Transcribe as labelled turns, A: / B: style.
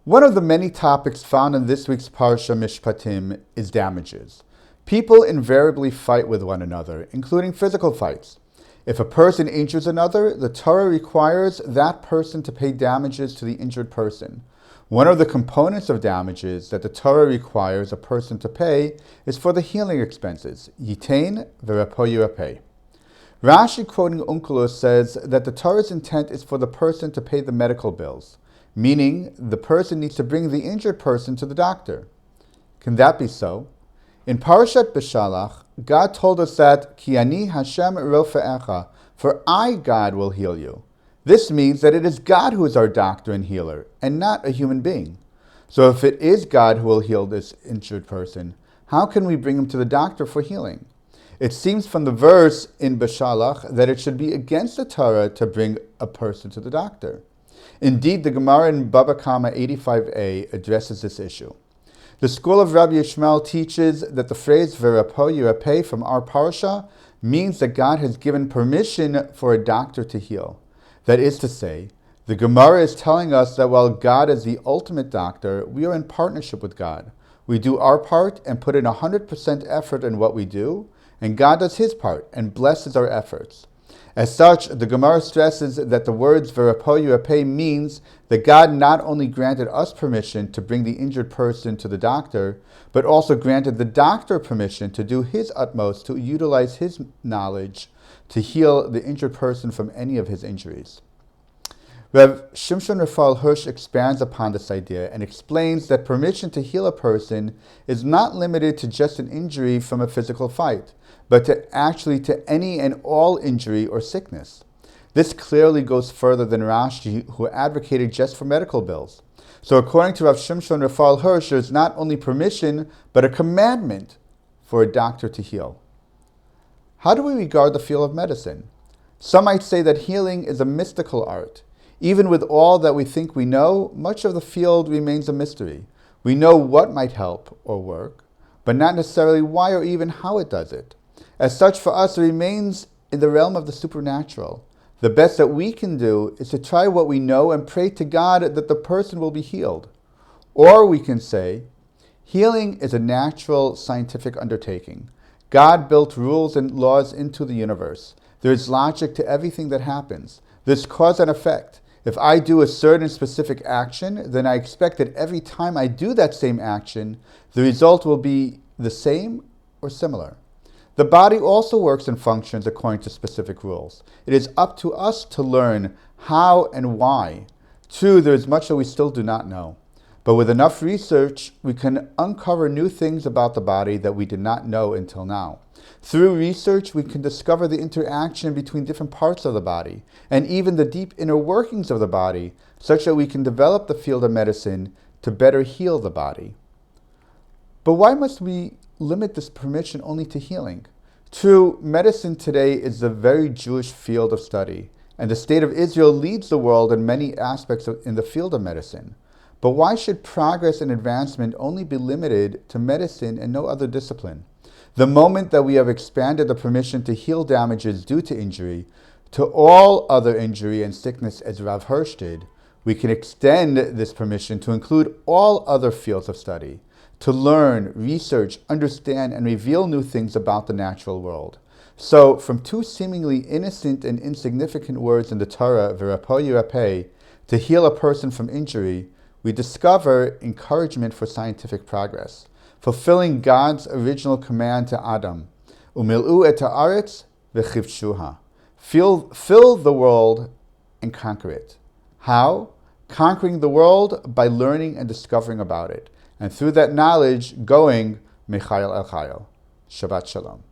A: One of the many topics found in this week's Parsha Mishpatim is damages. People invariably fight with one another, including physical fights. If a person injures another, the Torah requires that person to pay damages to the injured person. One of the components of damages that the Torah requires a person to pay is for the healing expenses. Yitain v'repo yirapeh. Rashi, quoting Onkelos, says that the Torah's intent is for the person to pay the medical bills, meaning the person needs to bring the injured person to the doctor. Can that be so? In Parashat Beshalach, God told us that, Ki ani Hashem rofe'echa, for I, God, will heal you. This means that it is God who is our doctor and healer, and not a human being. So if it is God who will heal this injured person, how can we bring him to the doctor for healing? It seems from the verse in Beshalach that it should be against the Torah to bring a person to the doctor. Indeed, the Gemara in Baba Kama 85a addresses this issue. The school of Rabbi Yishmael teaches that the phrase "v'repo yirapeh" from our parsha means that God has given permission for a doctor to heal. That is to say, the Gemara is telling us that while God is the ultimate doctor, we are in partnership with God. We do our part and put in 100% effort in what we do, and God does his part and blesses our efforts. As such, the Gemara stresses that the words "v'repo yirapeh" means that God not only granted us permission to bring the injured person to the doctor, but also granted the doctor permission to do his utmost to utilize his knowledge to heal the injured person from any of his injuries. Rev. Shimshon Raphael Hirsch expands upon this idea and explains that permission to heal a person is not limited to just an injury from a physical fight, but to any and all injury or sickness. This clearly goes further than Rashi, who advocated just for medical bills. So according to Rav Shimshon Raphael Hirsch, there is not only permission, but a commandment for a doctor to heal. How do we regard the field of medicine? Some might say that healing is a mystical art. Even with all that we think we know, much of the field remains a mystery. We know what might help or work, but not necessarily why or even how it does it. As such, for us, it remains in the realm of the supernatural. The best that we can do is to try what we know and pray to God that the person will be healed. Or we can say, healing is a natural scientific undertaking. God built rules and laws into the universe. There is logic to everything that happens. There's cause and effect. If I do a certain specific action, then I expect that every time I do that same action, the result will be the same or similar. The body also works and functions according to specific rules. It is up to us to learn how and why. True, there is much that we still do not know. But with enough research, we can uncover new things about the body that we did not know until now. Through research, we can discover the interaction between different parts of the body, and even the deep inner workings of the body, such that we can develop the field of medicine to better heal the body. But why must we limit this permission only to healing? True, medicine today is a very Jewish field of study, and the state of Israel leads the world in many aspects in the field of medicine. But why should progress and advancement only be limited to medicine and no other discipline? The moment that we have expanded the permission to heal damages due to injury to all other injury and sickness as Rav Hirsch did, we can extend this permission to include all other fields of study, to learn, research, understand, and reveal new things about the natural world. So, from two seemingly innocent and insignificant words in the Torah, "v'repo yirapeh," to heal a person from injury, we discover encouragement for scientific progress, fulfilling God's original command to Adam, "Umil'u et ha'aretz v'chivshuha." Fill the world and conquer it. How? Conquering the world by learning and discovering about it, and through that knowledge, going Michayel El Chayel. Shabbat Shalom.